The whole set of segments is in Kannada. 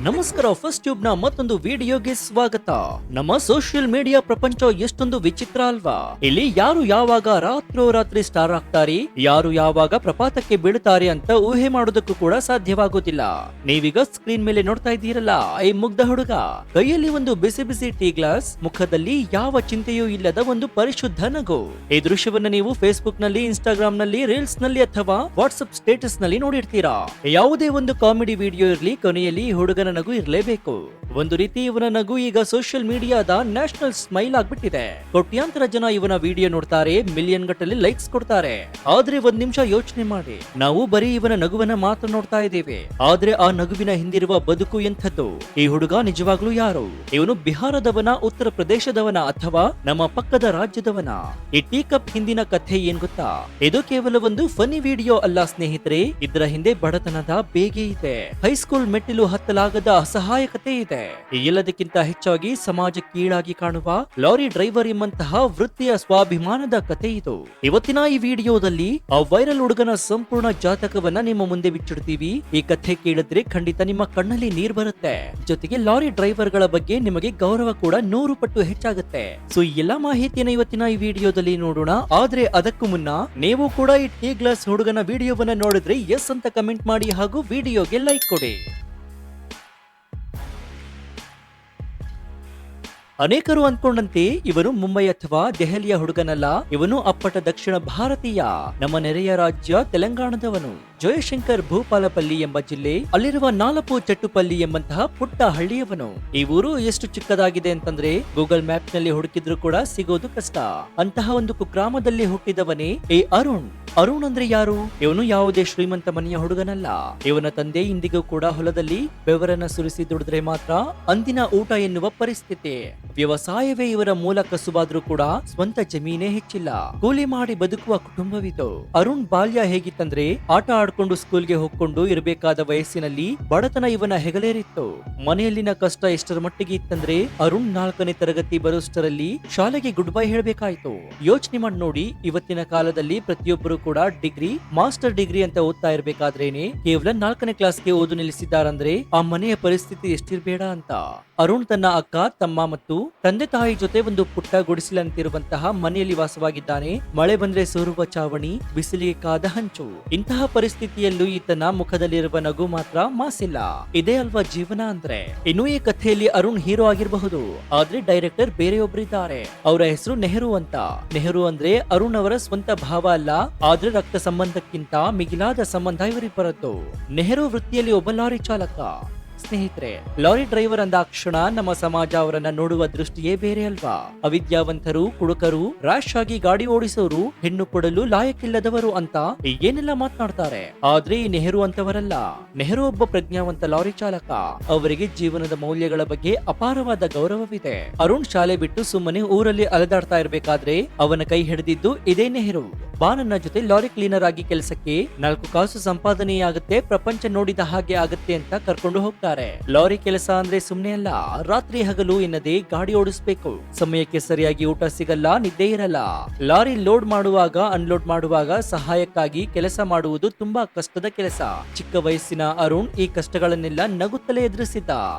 ನಮಸ್ಕಾರ, ಫಸ್ಟ್ ಟ್ಯೂಬ್ ನ ಮತ್ತೊಂದು ವಿಡಿಯೋಗೆ ಸ್ವಾಗತ. ನಮ್ಮ ಸೋಷಿಯಲ್ ಮೀಡಿಯಾ ಪ್ರಪಂಚ ಎಷ್ಟೊಂದು ವಿಚಿತ್ರ ಅಲ್ವಾ? ಇಲ್ಲಿ ಯಾರು ಯಾವಾಗ ರಾತ್ರೋರಾತ್ರಿ ಸ್ಟಾರ್ ಆಗ್ತಾರೆ, ಯಾರು ಯಾವಾಗ ಪ್ರಪಾತಕ್ಕೆ ಬೀಳುತ್ತಾರೆ ಅಂತ ಊಹೆ ಮಾಡೋದಕ್ಕೂ ಕೂಡ ಸಾಧ್ಯವಾಗುತ್ತಿಲ್ಲ. ನೀವೀಗ ಸ್ಕ್ರೀನ್ ಮೇಲೆ ನೋಡ್ತಾ ಇದ್ದೀರಲ್ಲ, ಈ ಮುಗ್ಧ ಹುಡುಗ ಕೈಯಲ್ಲಿ ಒಂದು ಬಿಸಿ ಬಿಸಿ ಟೀ ಗ್ಲಾಸ್, ಮುಖದಲ್ಲಿ ಯಾವ ಚಿಂತೆಯೂ ಇಲ್ಲದ ಒಂದು ಪರಿಶುದ್ಧ ನಗು. ಈ ದೃಶ್ಯವನ್ನ ನೀವು ಫೇಸ್ಬುಕ್ ನಲ್ಲಿ, ಇನ್ಸ್ಟಾಗ್ರಾಮ್ ನಲ್ಲಿ, ರೀಲ್ಸ್ ನಲ್ಲಿ ಅಥವಾ ವಾಟ್ಸ್ಆಪ್ ಸ್ಟೇಟಸ್ ನಲ್ಲಿ ನೋಡಿರ್ತೀರಾ. ಯಾವುದೇ ಒಂದು ಕಾಮಿಡಿ ವಿಡಿಯೋ ಇರ್ಲಿ, ಕೊನೆಯಲ್ಲಿ ಹುಡುಗನ ನಗು ಇರಲೇಬೇಕು. ಒಂದು ರೀತಿ ಇವನ ನಗು ಈಗ ಸೋಷಿಯಲ್ ಮೀಡಿಯಾದ ನ್ಯಾಷನಲ್ ಸ್ಮೈಲ್ ಆಗ್ಬಿಟ್ಟಿದೆ. ಕೋಟ್ಯಾಂತರ ಜನ ಇವನ ವಿಡಿಯೋ ನೋಡ್ತಾರೆ, ಮಿಲಿಯನ್ ಗಟ್ಟಲೆ ಲೈಕ್ಸ್ ಕೊಡ್ತಾರೆ. ಆದ್ರೆ ಒಂದ್ ನಿಮಿಷ ಯೋಚನೆ ಮಾಡಿ, ನಾವು ಬರೀ ಇವನ ನಗುವನ್ನ ಮಾತ್ರ ನೋಡ್ತಾ ಇದ್ದೇವೆ, ಆದ್ರೆ ಆ ನಗುವಿನ ಹಿಂದಿರುವ ಬದುಕು ಎಂಥದ್ದು? ಈ ಹುಡುಗ ನಿಜವಾಗ್ಲೂ ಯಾರು? ಇವನು ಬಿಹಾರದವನ, ಉತ್ತರ ಪ್ರದೇಶದವನ ಅಥವಾ ನಮ್ಮ ಪಕ್ಕದ ರಾಜ್ಯದವನ? ಈ ಟೀ ಕಪ್ ಹಿಂದಿನ ಕಥೆ ಏನ್ ಗೊತ್ತಾ? ಇದು ಕೇವಲ ಒಂದು ಫನಿ ವಿಡಿಯೋ ಅಲ್ಲ ಸ್ನೇಹಿತರೆ, ಇದರ ಹಿಂದೆ ಬಡತನದ ಬೇಗೆ ಇದೆ, ಹೈಸ್ಕೂಲ್ ಮೆಟ್ಟಿಲು ಹತ್ತಲಾಗದ ಅಸಹಾಯಕತೆ ಇದೆ. ಎಲ್ಲದಕ್ಕಿಂತ ಹೆಚ್ಚಾಗಿ ಸಮಾಜ ಕೀಳಾಗಿ ಕಾಣುವ ಲಾರಿ ಡ್ರೈವರ್ ಎಂಬಂತಹ ವೃತ್ತಿಯ ಸ್ವಾಭಿಮಾನದ ಕತೆ ಇದು. ಇವತ್ತಿನ ಈ ವಿಡಿಯೋದಲ್ಲಿ ಆ ವೈರಲ್ ಹುಡುಗನ ಸಂಪೂರ್ಣ ಜಾತಕವನ್ನ ನಿಮ್ಮ ಮುಂದೆ ಬಿಚ್ಚಿಡ್ತೀವಿ. ಈ ಕಥೆ ಕೇಳಿದ್ರೆ ಖಂಡಿತ ನಿಮ್ಮ ಕಣ್ಣಲ್ಲಿ ನೀರ್ ಬರುತ್ತೆ, ಜೊತೆಗೆ ಲಾರಿ ಡ್ರೈವರ್ ಗಳ ಬಗ್ಗೆ ನಿಮಗೆ ಗೌರವ ಕೂಡ 100 ಪಟ್ಟು ಹೆಚ್ಚಾಗುತ್ತೆ. ಸೊ ಈ ಎಲ್ಲಾ ಮಾಹಿತಿಯನ್ನ ಇವತ್ತಿನ ಈ ವಿಡಿಯೋದಲ್ಲಿ ನೋಡೋಣ. ಆದ್ರೆ ಅದಕ್ಕೂ ಮುನ್ನ ನೀವು ಕೂಡ ಈ ಟೀ ಗ್ಲಾಸ್ ಹುಡುಗನ ವಿಡಿಯೋವನ್ನ ನೋಡಿದ್ರೆ ಎಸ್ ಅಂತ ಕಮೆಂಟ್ ಮಾಡಿ ಹಾಗೂ ವಿಡಿಯೋಗೆ ಲೈಕ್ ಕೊಡಿ. ಅನೇಕರು ಅಂದ್ಕೊಂಡಂತೆ ಇವನು ಮುಂಬೈ ಅಥವಾ ದೆಹಲಿಯ ಹುಡುಗನಲ್ಲ. ಇವನು ಅಪ್ಪಟ ದಕ್ಷಿಣ ಭಾರತೀಯ, ನಮ್ಮ ನೆರೆಯ ರಾಜ್ಯ ತೆಲಂಗಾಣದವನು. ಜಯಶಂಕರ್ ಭೂಪಾಲಪಲ್ಲಿ ಎಂಬ ಜಿಲ್ಲೆ, ಅಲ್ಲಿರುವ ನಾಲಪು ಚಟ್ಟುಪಲ್ಲಿ ಎಂಬಂತಹ ಪುಟ್ಟ ಹಳ್ಳಿಯವನು. ಈ ಊರು ಎಷ್ಟು ಚಿಕ್ಕದಾಗಿದೆ ಅಂತಂದ್ರೆ ಗೂಗಲ್ ಮ್ಯಾಪ್ ನಲ್ಲಿ ಹುಡುಕಿದ್ರು ಕೂಡ ಸಿಗೋದು ಕಷ್ಟ. ಅಂತಹ ಒಂದು ಕುಗ್ರಾಮದಲ್ಲಿ ಹುಟ್ಟಿದವನೇ ಈ ಅರುಣ್. ಅರುಣ್ ಅಂದ್ರೆ ಯಾರು? ಇವನು ಯಾವುದೇ ಶ್ರೀಮಂತ ಮನೆಯ ಹುಡುಗನಲ್ಲ. ಇವನ ತಂದೆ ಇಂದಿಗೂ ಕೂಡ ಹೊಲದಲ್ಲಿ ಬೆವರನ್ನ ಸುರಿಸಿ ದುಡಿದ್ರೆ ಮಾತ್ರ ಅಂದಿನ ಊಟ ಎನ್ನುವ ಪರಿಸ್ಥಿತಿ. ವ್ಯವಸಾಯವೇ ಇವರ ಮೂಲ ಕಸುಬಾದ್ರೂ ಕೂಡ ಸ್ವಂತ ಜಮೀನೇ ಹೆಚ್ಚಿಲ್ಲ. ಕೂಲಿ ಮಾಡಿ ಬದುಕುವ ಕುಟುಂಬವಿದು. ಅರುಣ್ ಬಾಲ್ಯ ಹೇಗಿತ್ತಂದ್ರೆ ಆಟ ಆಡ್ಕೊಂಡು ಸ್ಕೂಲ್ಗೆ ಹೋಗ್ಕೊಂಡು ಇರಬೇಕಾದ ವಯಸ್ಸಿನಲ್ಲಿ ಬಡತನ ಇವನ ಹೆಗಲೇರಿತ್ತು. ಮನೆಯಲ್ಲಿನ ಕಷ್ಟ ಎಷ್ಟರ ಮಟ್ಟಿಗೆ ಇತ್ತಂದ್ರೆ ಅರುಣ್ 4ನೇ ತರಗತಿ ಬರೋಷ್ಟರಲ್ಲಿ ಶಾಲೆಗೆ ಗುಡ್ ಬೈ ಹೇಳ್ಬೇಕಾಯ್ತು. ಯೋಚನೆ ಮಾಡಿ ನೋಡಿ, ಇವತ್ತಿನ ಕಾಲದಲ್ಲಿ ಪ್ರತಿಯೊಬ್ಬರು ಕೂಡ ಡಿಗ್ರಿ, ಮಾಸ್ಟರ್ ಡಿಗ್ರಿ ಅಂತ ಓದ್ತಾ ಇರ್ಬೇಕಾದ್ರೇನೆ ಕೇವಲ 4ನೇ ಕ್ಲಾಸ್ಗೆ ಓದು ನಿಲ್ಲಿಸಿದ್ದಾರಂದ್ರೆ ಆ ಮನೆಯ ಪರಿಸ್ಥಿತಿ ಎಷ್ಟಿರ್ಬೇಡ ಅಂತ. ಅರುಣ್ ತನ್ನ ಅಕ್ಕ, ತಮ್ಮ ಮತ್ತು ತಂದೆ ತಾಯಿ ಜೊತೆ ಒಂದು ಪುಟ್ಟ ಗುಡಿಸಲಂತಿರುವಂತಹ ಮನೆಯಲ್ಲಿ ವಾಸವಾಗಿದ್ದಾನೆ. ಮಳೆ ಬಂದ್ರೆ ಸೋರುವ ಚಾವಣಿ, ಬಿಸಿಲಿಗೆ ಕಾದ ಹಂಚು. ಇಂತಹ ಪರಿಸ್ಥಿತಿಯಲ್ಲೂ ಈತನ ಮುಖದಲ್ಲಿರುವ ನಗು ಮಾತ್ರ ಮಾಸಿಲ್ಲ. ಇದೇ ಅಲ್ವಾ ಜೀವನ ಅಂದ್ರೆ. ಇನ್ನು ಈ ಕಥೆಯಲ್ಲಿ ಅರುಣ್ ಹೀರೋ ಆಗಿರಬಹುದು, ಆದ್ರೆ ಡೈರೆಕ್ಟರ್ ಬೇರೆಯೊಬ್ಬರಿದ್ದಾರೆ. ಅವರ ಹೆಸರು ನೆಹರು ಅಂತ. ನೆಹರು ಅಂದ್ರೆ ಅರುಣ್ ಅವರ ಸ್ವಂತ ಭಾವ ಅಲ್ಲ, ಆದ್ರೆ ರಕ್ತ ಸಂಬಂಧಕ್ಕಿಂತ ಮಿಗಿಲಾದ ಸಂಬಂಧ ಇವರಿಬ್ಬರದ್ದು. ನೆಹರು ವೃತ್ತಿಯಲ್ಲಿ ಒಬ್ಬ ಲಾರಿ ಚಾಲಕ. ಸ್ನೇಹಿತರೆ, ಲಾರಿ ಡ್ರೈವರ್ ಅಂದಾಕ್ಷಣ ನಮ್ಮ ಸಮಾಜ ಅವರನ್ನ ನೋಡುವ ದೃಷ್ಟಿಯೇ ಬೇರೆ ಅಲ್ವಾ? ಅವಿದ್ಯಾವಂತರು, ಕುಡುಕರು, ರ್ಯಾಶ್ ಆಗಿ ಗಾಡಿ ಓಡಿಸೋರು, ಹೆಣ್ಣು ಕೊಡಲು ಲಾಯಕ್ಕಿಲ್ಲದವರು ಅಂತ ಏನೆಲ್ಲ ಮಾತನಾಡ್ತಾರೆ. ಆದ್ರೆ ಈ ನೆಹರು ಅಂತವರಲ್ಲ. ನೆಹರು ಒಬ್ಬ ಪ್ರಜ್ಞಾವಂತ ಲಾರಿ ಚಾಲಕ. ಅವರಿಗೆ ಜೀವನದ ಮೌಲ್ಯಗಳ ಬಗ್ಗೆ ಅಪಾರವಾದ ಗೌರವವಿದೆ. ಅರುಣ್ ಶಾಲೆ ಬಿಟ್ಟು ಸುಮ್ಮನೆ ಊರಲ್ಲಿ ಅಲೆದಾಡ್ತಾ ಇರ್ಬೇಕಾದ್ರೆ ಅವನ ಕೈ ಹಿಡಿದಿದ್ದು ಇದೇ ನೆಹರು. ಬಾ ನನ್ನ ಜೊತೆ ಲಾರಿ ಕ್ಲೀನರ್ ಆಗಿ ಕೆಲಸಕ್ಕೆ, 4 ಕಾಸು ಸಂಪಾದನೆಯಾಗುತ್ತೆ, ಪ್ರಪಂಚ ನೋಡಿದ ಹಾಗೆ ಆಗುತ್ತೆ ಅಂತ ಕರ್ಕೊಂಡು ಹೋಗ್ತಾರೆ. ಲಾರಿ ಕೆಲಸ ಅಂದ್ರೆ ಸುಮ್ನೆ ಅಲ್ಲ, ರಾತ್ರಿ ಹಗಲು ಎನ್ನದೆ ಗಾಡಿ ಓಡಿಸ್ಬೇಕು. ಸಮಯಕ್ಕೆ ಸರಿಯಾಗಿ ಊಟ ಸಿಗಲ್ಲ, ನಿದ್ದೆ ಇರಲ್ಲ. ಲಾರಿ ಲೋಡ್ ಮಾಡುವಾಗ, ಅನ್ಲೋಡ್ ಮಾಡುವಾಗ ಸಹಾಯಕ್ಕಾಗಿ ಕೆಲಸ ಮಾಡುವುದು ತುಂಬಾ ಕಷ್ಟದ ಕೆಲಸ. ಚಿಕ್ಕ ವಯಸ್ಸಿನ ಅರುಣ್ ಈ ಕಷ್ಟಗಳನ್ನೆಲ್ಲ ನಗುತ್ತಲೇ ಎದುರಿಸಿದ್ದ.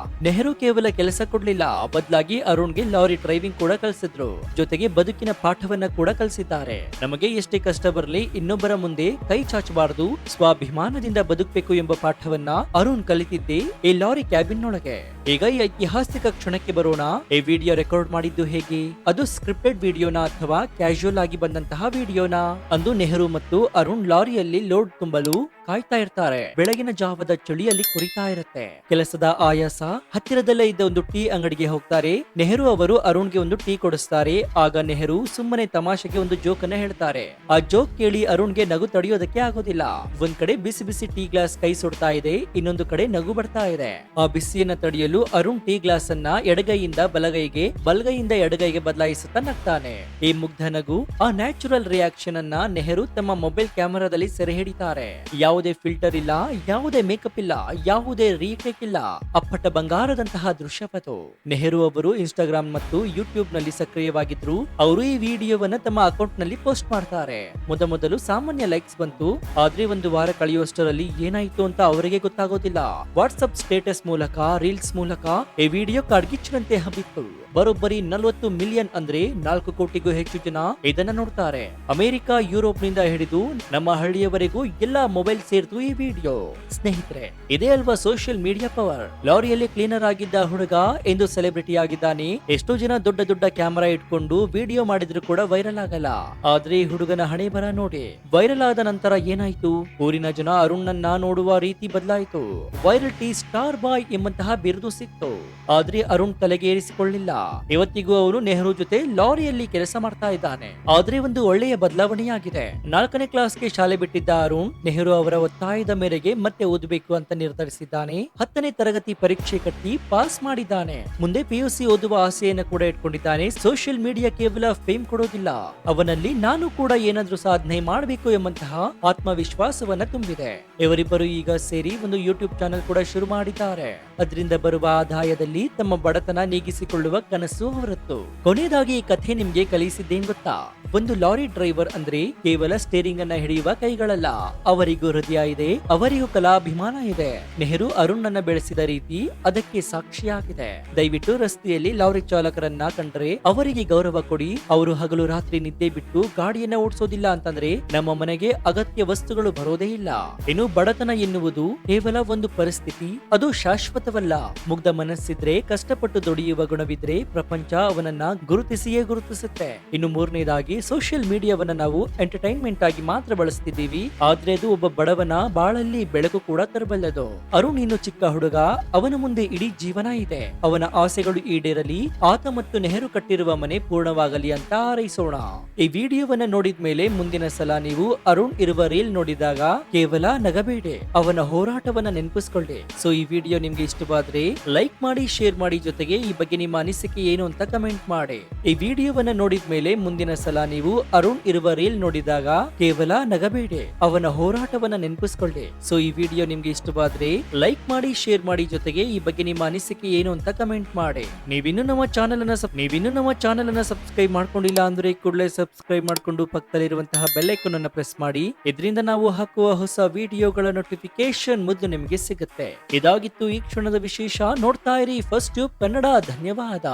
ನೆಹರು ಕೇವಲ ಕೆಲಸ ಕೊಡ್ಲಿಲ್ಲ, ಬದಲಾಗಿ ಅರುಣ್ಗೆ ಲಾರಿ ಡ್ರೈವಿಂಗ್ ಕೂಡ ಕಲಿಸಿದ್ರು. ಜೊತೆಗೆ ಬದುಕಿನ ಪಾಠವನ್ನ ಕೂಡ ಕಲಿಸಿದ್ದಾರೆ. ನಮಗೆ ಎಷ್ಟೇ ಕಷ್ಟ ಬರಲಿ, ಇನ್ನೊಬ್ಬರ ಮುಂದೆ ಕೈ ಚಾಚಬಾರದು, ಸ್ವಾಭಿಮಾನದಿಂದ ಬದುಕಬೇಕು ಎಂಬ ಪಾಠವನ್ನ ಅರುಣ್ ಕಲಿತಿದ್ದೆ ಈ ಲಾರಿ ಕ್ಯಾಬಿನ್ ಒಳಗೆ. ಈಗ ಈ ಐತಿಹಾಸಿಕ ಕ್ಷಣಕ್ಕೆ ಬರೋಣ. ಈ ವಿಡಿಯೋ ರೆಕಾರ್ಡ್ ಮಾಡಿದ್ದು ಹೇಗೆ? ಅದು ಸ್ಕ್ರಿಪ್ಟೆಡ್ ವಿಡಿಯೋನಾ ಅಥವಾ ಕ್ಯಾಶುಯಲ್ ಆಗಿ ಬಂದಂತಹ ವಿಡಿಯೋನಾ? ಅಂದು ನೆಹರು ಮತ್ತು ಅರುಣ್ ಲಾರಿಯಲ್ಲಿ ಲೋಡ್ ತುಂಬಲು ಕಾಯ್ತಾ ಇರ್ತಾರೆ. ಬೆಳಗಿನ ಜಾವದ ಚಳಿಯಲ್ಲಿ ಕುರಿತಾ ಇರುತ್ತೆ. ಕೆಲಸದ ಆಯಾಸ. ಹತ್ತಿರದಲ್ಲೇ ಇದ್ದ ಒಂದು ಟೀ ಅಂಗಡಿಗೆ ಹೋಗ್ತಾರೆ. ನೆಹರು ಅವರು ಅರುಣ್ಗೆ ಒಂದು ಟೀ ಕೊಡಿಸ್ತಾರೆ. ಆಗ ನೆಹರು ಸುಮ್ಮನೆ ತಮಾಷೆಗೆ ಒಂದು ಜೋಕ್ ಅನ್ನ ಹೇಳ್ತಾರೆ. ಆ ಜೋಕ್ ಕೇಳಿ ಅರುಣ್ಗೆ ನಗು ತಡೆಯೋದಕ್ಕೆ ಆಗೋದಿಲ್ಲ. ಒಂದ್ ಕಡೆ ಬಿಸಿ ಬಿಸಿ ಟೀ ಗ್ಲಾಸ್ ಕೈ ಸುಡ್ತಾ ಇದೆ, ಇನ್ನೊಂದು ಕಡೆ ನಗು ಬರ್ತಾ ಇದೆ. ಆ ಬಿಸಿಯನ್ನ ತಡೆಯಲು ವಿಡಿಯೋದಲ್ಲೂ ಅರುಣ್ ಟೀ ಗ್ಲಾಸ್ ಅನ್ನ ಎಡಗೈಯಿಂದ ಬಲಗೈಯಿಂದ ಎಡಗೈಗೆ ಬದಲಾಯಿಸುತ್ತಾ ನಗ್ತಾನೆ. ಈ ಮುಗ್ಧ ನಗು, ಆ ನ್ಯಾಚುರಲ್ ರಿಯಾಕ್ಷನ್ ಅನ್ನ ನೆಹರು ತಮ್ಮ ಮೊಬೈಲ್ ಕ್ಯಾಮೆರಾದಲ್ಲಿ ಸೆರೆ ಹಿಡಿತಾರೆ. ಯಾವುದೇ ಫಿಲ್ಟರ್ ಇಲ್ಲ, ಯಾವುದೇ ಮೇಕಪ್ ಇಲ್ಲ, ಯಾವುದೇ ರೀಟೇಕ್ ಇಲ್ಲ. ಅಪ್ಪಟ ಬಂಗಾರದಂತಹ ದೃಶ್ಯಪತು. ನೆಹರು ಅವರು ಇನ್ಸ್ಟಾಗ್ರಾಮ್ ಮತ್ತು ಯೂಟ್ಯೂಬ್ ನಲ್ಲಿ ಸಕ್ರಿಯವಾಗಿದ್ರು. ಅವರು ಈ ವಿಡಿಯೋವನ್ನ ತಮ್ಮ ಅಕೌಂಟ್ ನಲ್ಲಿ ಪೋಸ್ಟ್ ಮಾಡ್ತಾರೆ. ಮೊದಲು ಸಾಮಾನ್ಯ ಲೈಕ್ಸ್ ಬಂತು, ಆದ್ರೆ ಒಂದು ವಾರ ಕಳೆಯುವಷ್ಟರಲ್ಲಿ ಏನಾಯ್ತು ಅಂತ ಅವರಿಗೆ ಗೊತ್ತಾಗೋದಿಲ್ಲ. ವಾಟ್ಸ್ಆಪ್ ಸ್ಟೇಟಸ್ ಮೂಲಕ, ರೀಲ್ಸ್ ಮೂಲಕ ಈ ವಿಡಿಯೋ ಕಾಡ್ಗಿಚ್ಚಿನಂತೆ ಹಬ್ಬಿತ್ತು. ಬರೋಬ್ಬರಿ 40 ಮಿಲಿಯನ್ ಅಂದ್ರೆ 4 ಕೋಟಿಗೂ ಹೆಚ್ಚು ಜನ ಇದನ್ನ ನೋಡ್ತಾರೆ. ಅಮೆರಿಕ, ಯುರೋಪ್ ನಿಂದ ಹಿಡಿದು ನಮ್ಮ ಹಳ್ಳಿಯವರೆಗೂ ಎಲ್ಲಾ ಮೊಬೈಲ್ ಸೇರ್ತು ಈ ವಿಡಿಯೋ. ಸ್ನೇಹಿತರೆ, ಇದೇ ಅಲ್ವಾ ಸೋಷಿಯಲ್ ಮೀಡಿಯಾ ಪವರ್. ಲಾರಿಯಲ್ಲಿ ಕ್ಲೀನರ್ ಆಗಿದ್ದ ಹುಡುಗ ಎಂದು ಸೆಲೆಬ್ರಿಟಿ ಆಗಿದ್ದಾನೆ. ಎಷ್ಟೋ ಜನ ದೊಡ್ಡ ಕ್ಯಾಮೆರಾ ಇಟ್ಕೊಂಡು ವಿಡಿಯೋ ಮಾಡಿದ್ರು ಕೂಡ ವೈರಲ್ ಆಗಲ್ಲ. ಆದ್ರೆ ಈ ಹುಡುಗನ ಹಣೆ ಬರ ನೋಡಿ. ವೈರಲ್ ಆದ ನಂತರ ಏನಾಯ್ತು? ಊರಿನ ಜನ ಅರುಣ್ ನನ್ನ ನೋಡುವ ರೀತಿ ಬದಲಾಯಿತು. ವೈರಲ್ ಟಿ ಸ್ಟಾರ್ ಬಾಯ್ ಎಂಬಂತಹ ಬಿರುದು ಸಿಕ್ತು. ಆದ್ರೆ ಅರುಣ್ ತಲೆಗೆ ಏರಿಸಿಕೊಳ್ಳಿಲ್ಲ. ಇವತ್ತಿಗೂ ಅವನು ನೆಹರು ಜೊತೆ ಲಾರಿಯಲ್ಲಿ ಕೆಲಸ ಮಾಡ್ತಾ ಇದ್ದಾನೆ. ಆದ್ರೆ ಒಂದು ಒಳ್ಳೆಯ ಬದಲಾವಣೆಯಾಗಿದೆ. 4ನೇ ಕ್ಲಾಸ್ಗೆ ಶಾಲೆ ಬಿಟ್ಟಿದ್ದ ಅರುಣ್ ನೆಹರು ಅವರ ಒತ್ತಾಯದ ಮೇರೆಗೆ ಮತ್ತೆ ಓದಬೇಕು ಅಂತ ನಿರ್ಧರಿಸಿದ್ದಾನೆ. 10ನೇ ತರಗತಿ ಪರೀಕ್ಷೆ ಕಟ್ಟಿ ಪಾಸ್ ಮಾಡಿದ್ದಾನೆ. ಮುಂದೆ PUC ಓದುವ ಆಸೆಯನ್ನು ಕೂಡ ಇಟ್ಕೊಂಡಿದ್ದಾನೆ. ಸೋಷಿಯಲ್ ಮೀಡಿಯಾ ಕೇವಲ ಫೇಮ್ ಕೊಡೋದಿಲ್ಲ, ಅವನಲ್ಲಿ ನಾನು ಕೂಡ ಏನಾದ್ರೂ ಸಾಧನೆ ಮಾಡಬೇಕು ಎಂಬಂತಹ ಆತ್ಮವಿಶ್ವಾಸವನ್ನ ತುಂಬಿದೆ. ಇವರಿಬ್ಬರು ಈಗ ಸೇರಿ ಒಂದು ಯೂಟ್ಯೂಬ್ ಚಾನೆಲ್ ಕೂಡ ಶುರು ಮಾಡಿದ್ದಾರೆ. ಅದರಿಂದ ಬರುವ ಆದಾಯದಲ್ಲಿ ತಮ್ಮ ಬಡತನ ನೀಗಿಸಿಕೊಳ್ಳುವ ಕನಸು ಅವರದ್ದು. ಕೊನೆಯದಾಗಿ ಈ ಕಥೆ ನಿಮ್ಗೆ ಕಲಿಸಿದ್ದೇನ್ ಗೊತ್ತಾ? ಒಂದು ಲಾರಿ ಡ್ರೈವರ್ ಅಂದ್ರೆ ಕೇವಲ ಸ್ಟೇರಿಂಗ್ ಅನ್ನ ಹಿಡಿಯುವ ಕೈಗಳಲ್ಲ, ಅವರಿಗೂ ಹೃದಯ ಇದೆ, ಅವರಿಗೂ ಕಲಾಭಿಮಾನ ಇದೆ. ನೆಹರು ಅರುಣ್ ಅನ್ನ ಬೆಳೆಸಿದ ರೀತಿ ಅದಕ್ಕೆ ಸಾಕ್ಷಿಯಾಗಿದೆ. ದಯವಿಟ್ಟು ರಸ್ತೆಯಲ್ಲಿ ಲಾರಿ ಚಾಲಕರನ್ನ ಕಂಡ್ರೆ ಅವರಿಗೆ ಗೌರವ ಕೊಡಿ. ಅವರು ಹಗಲು ರಾತ್ರಿ ನಿದ್ದೆ ಬಿಟ್ಟು ಗಾಡಿಯನ್ನ ಓಡಿಸೋದಿಲ್ಲ ಅಂತಂದ್ರೆ ನಮ್ಮ ಮನೆಗೆ ಅಗತ್ಯ ವಸ್ತುಗಳು ಬರೋದೇ ಇಲ್ಲ. ಇನ್ನು ಬಡತನ ಎನ್ನುವುದು ಕೇವಲ ಒಂದು ಪರಿಸ್ಥಿತಿ, ಅದು ಶಾಶ್ವತವಲ್ಲ. ಮುಗ್ಧ ಮನಸ್ಸಿದ್ರೆ, ಕಷ್ಟಪಟ್ಟು ದುಡಿಯುವ ಗುಣವಿದ್ರೆ ಪ್ರಪಂಚ ಅವನನ್ನ ಗುರುತಿಸುತ್ತೆ. ಇನ್ನು 3ನೇದಾಗಿ ಸೋಷಿಯಲ್ ಮೀಡಿಯಾವನ್ನ ನಾವು ಎಂಟರ್ಟೈನ್ಮೆಂಟ್ ಆಗಿ ಮಾತ್ರ ಬಳಸ್ತಿದ್ದೀವಿ. ಆದ್ರೆ ಅದು ಒಬ್ಬ ಬಡವನ ಬಾಳಲ್ಲಿ ಬೆಳಕು ಕೂಡ ತರಬಲ್ಲದು. ಅರುಣ್ ಇನ್ನು ಚಿಕ್ಕ ಹುಡುಗ, ಅವನ ಮುಂದೆ ಇಡೀ ಜೀವನ ಇದೆ. ಅವನ ಆಸೆಗಳು ಈಡೇರಲಿ, ಆತ ಮತ್ತು ನೆಹರು ಕಟ್ಟಿರುವ ಮನೆ ಪೂರ್ಣವಾಗಲಿ ಅಂತ ಹಾರೈಸೋಣ. ಈ ವಿಡಿಯೋವನ್ನ ನೋಡಿದ್ಮೇಲೆ ಮುಂದಿನ ಸಲ ನೀವು ಅರುಣ್ ಇರುವ ರೀಲ್ ನೋಡಿದಾಗ ಕೇವಲ ನಗಬೇಡಿ, ಅವನ ಹೋರಾಟವನ್ನ ನೆನಪಿಸ್ಕೊಳ್ಳಿ. ಸೊ ಈ ವಿಡಿಯೋ ನಿಮ್ಗೆ ಇಷ್ಟವಾದ್ರೆ ಲೈಕ್ ಮಾಡಿ, ಶೇರ್ ಮಾಡಿ, ಜೊತೆಗೆ ಈ ಬಗ್ಗೆ ನಿಮ್ಮ ಅನಿಸಿಕೆ ಏನು ಅಂತ ಕಮೆಂಟ್ ಮಾಡಿ. ಈ ವಿಡಿಯೋವನ್ನ ನೋಡಿದ್ಮೇಲೆ ಮುಂದಿನ ಸಲ ನೀವು ಅರುಣ್ ಇರುವ ರೀಲ್ ನೋಡಿದಾಗ ಕೇವಲ ನಗಬೇಡಿ, ಅವನ ಹೋರಾಟವನ್ನ ನೆನಪಿಸ್ಕೊಳ್ಳಿ. ಸೊ ಈ ವಿಡಿಯೋ ನಿಮ್ಗೆ ಇಷ್ಟವಾದ್ರೆ ಲೈಕ್ ಮಾಡಿ, ಶೇರ್ ಮಾಡಿ, ಜೊತೆಗೆ ಈ ಬಗ್ಗೆ ನಿಮ್ಮ ಅನಿಸಿಕೆ ಏನು ಅಂತ ಕಮೆಂಟ್ ಮಾಡಿ. ನೀವಿನ್ನು ನಮ್ಮ ಚಾನೆಲ್ ಅನ್ನ ಸಬ್ಸ್ಕ್ರೈಬ್ ಮಾಡ್ಕೊಂಡಿಲ್ಲ ಅಂದ್ರೆ ಕೂಡಲೇ ಸಬ್ಸ್ಕ್ರೈಬ್ ಮಾಡ್ಕೊಂಡು ಪಕ್ಕದಲ್ಲಿರುವಂತಹ ಬೆಲ್ ಐಕಾನ್ ಅನ್ನ ಪ್ರೆಸ್ ಮಾಡಿ. ಇದರಿಂದ ನಾವು ಹಾಕುವ ಹೊಸ ವಿಡಿಯೋಗಳ ನೋಟಿಫಿಕೇಶನ್ ಮೊದಲು ನಿಮಗೆ ಸಿಗುತ್ತೆ. ಇದಾಗಿತ್ತು ಈ ಕ್ಷಣದ ವಿಶೇಷ. ನೋಡ್ತಾ ಇರಿ ಫಸ್ಟ್ ಟ್ಯೂಬ್ ಕನ್ನಡ. ಧನ್ಯವಾದ.